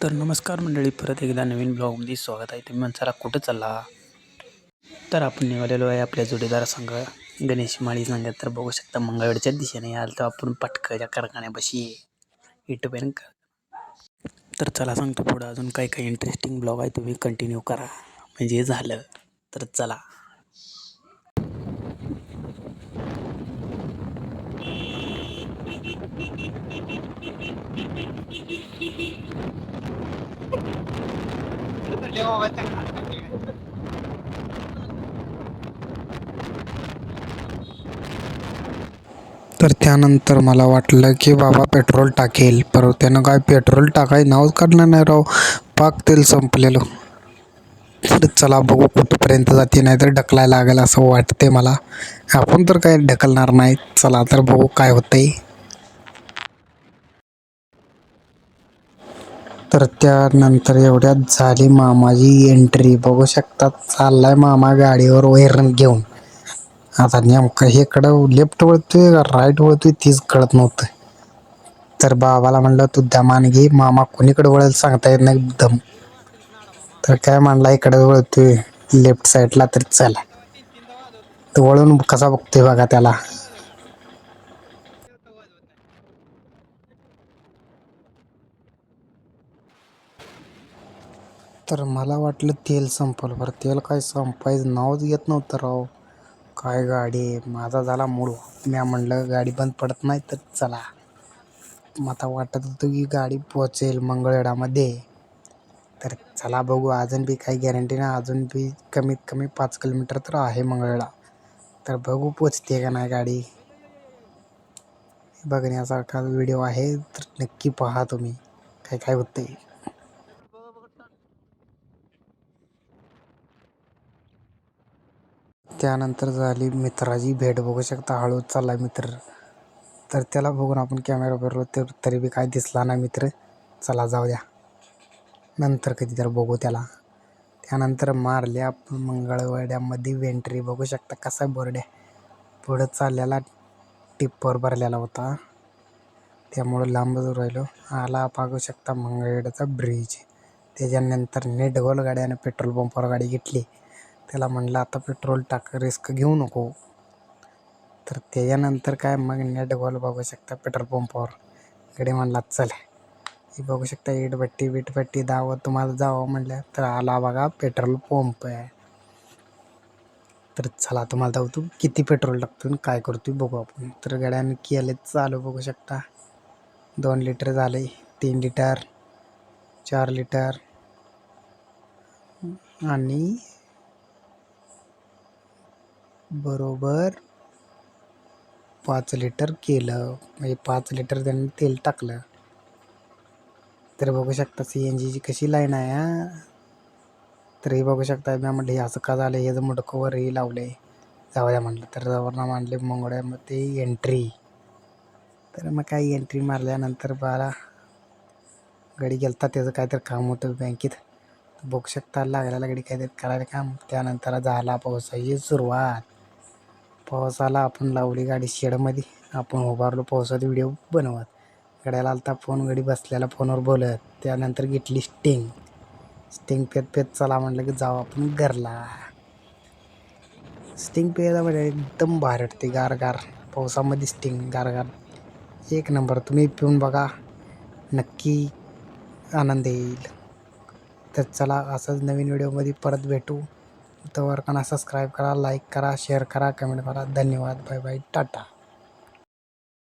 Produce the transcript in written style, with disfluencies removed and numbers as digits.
तर नमस्कार मंडळी, परत एकदा नवीन ब्लॉगमध्ये स्वागत आहे. तुम्ही म्हणसाला कुठं चालला? तर आपण निघालेलो आहे आपल्या जोडीदार संघ गणेश माळी सांगत. तर बघू शकता मंगळवेढच्या दिशेने याल तर आपण पटकच्या कारखान्यापाशी इथपर्यंत. तर चला सांगतो पुढं अजून काही काही इंटरेस्टिंग ब्लॉग आहे, तुम्ही कंटिन्यू करा. म्हणजे झालं तर चला. तर त्यानंतर मला वाटलं की बाबा पेट्रोल टाकेल, पर त्यानं काय पेट्रोल टाकायचं नावच काढलं नाही राव. पाक तेल संपलेलं. तर चला बघू कुठंपर्यंत जाते, नाही तर ढकलायला लागेल असं वाटते मला. आपण तर काय ढकलणार नाही. चला तर बघू काय होतंय. तर त्यानंतर एवढ्यात झाली मामाची एंट्री. बघू शकता चाललाय मामा गाडीवर वैरण घेऊन. आता नेमकं इकडं लेफ्ट वळतोय का राईट वळतोय तीच कळत नव्हतं. तर बाबाला म्हणलं तू दमान घे, मामा कोणीकडे वळेल सांगता येत नाही दम. तर काय म्हणला इकडे वळतोय लेफ्ट साईडला, तर चला. तर वळून कसा बघतोय बघा त्याला. तर मला वाटलं तेल संपलं, बरं तेल काय संपायचं नावच घेत नव्हतं राव. काय गाडी माझा झाला मूड. मी म्हणलं गाडी बंद पडत नाही, तर चला. आता वाटत होतं की गाडी पोचेल मंगळवेढामध्ये. तर चला बघू, अजून बी काही गॅरंटी नाही. अजून बी कमीत कमी 5 किलोमीटर तर आहे मंगळवेढा. तर बघू पोचते का नाही गाडी. बघण्यासारखा व्हिडिओ आहे, तर नक्की पहा तुम्ही काय काय होतंय. त्यानंतर झाली मित्राची भेट. बघू शकता हळूच चालला मित्र. तर त्याला बघून आपण कॅमेरा भरलो, तर तरी बी काय दिसला नाही मित्र. चला जाऊ द्या, नंतर कधी तर बघू त्याला. त्यानंतर मारल्या आपण मंगळवेढ्यामध्ये एंट्री. बघू शकता कसा बोर्ड आहे. पुढं चाललेला टिप्पर भरलेला होता, त्यामुळं लांबच राहिलो. आला बघू शकता मंगळवेढ्याचा ब्रिज. त्याच्यानंतर नेट गोल गाड्यानं पेट्रोल पंपावर गाडी घेतली. त्याला म्हणलं आता पेट्रोल टाक, रिस्क घेऊ नको. तर त्याच्यानंतर काय मग नेट गोल बघू शकता पेट्रोल पंपावर गाडी म्हणला चल. ही बघू शकता इटभट्टी दावत तुम्हाला जावं म्हणलं, तर आला बघा पेट्रोल पंप आहे. तर चला तुम्हाला दावतो किती पेट्रोल टाकतो काय करतो बघू आपण. तर गाड्यानं केले चालू. बघू शकता 2 लिटर झाले, 3 लिटर, 4 लिटर आणि बरोबर 5 लिटर केलं. म्हणजे 5 लिटर त्यांनी तेल टाकलं. तर बघू शकता CNGची कशी लाईन आहे हा. तर हे बघू शकता. मी म्हटलं हे असं का झालं, हे जर मुडकवर हे लावले जाऊ द्या म्हटलं. तर जवळ मांडले मंगळ्यामध्ये एंट्री. तर मग काही एंट्री मारल्यानंतर बाला गाडी गेलता, त्याचं काहीतरी काम होतं बँकेत. बघू शकता लागलेला गाडी काहीतरी करायला काम. त्यानंतर झाला पावसाची सुरुवात. पावसाला आपण लावली गाडी शेडमध्ये. आपण उभारलो पावसात व्हिडिओ बनवत. गाड्याला आलता फोन, गाडी बसल्याला फोनवर बोलत. त्यानंतर घेतली स्टिंग पेत चला म्हटलं की जाऊ आपण घरला. स्टिंग प्यायला म्हणजे एकदम भारी वाटते, गार पावसामध्ये स्टिंग गार. एक नंबर. तुम्ही पिऊन बघा, नक्की आनंद येईल. तर चला असंच नवीन व्हिडिओमध्ये परत भेटू. तोवर सबस्क्राईब करा, लाईक करा, शेअर करा, कमेंट करा. धन्यवाद. Bye bye, Tata.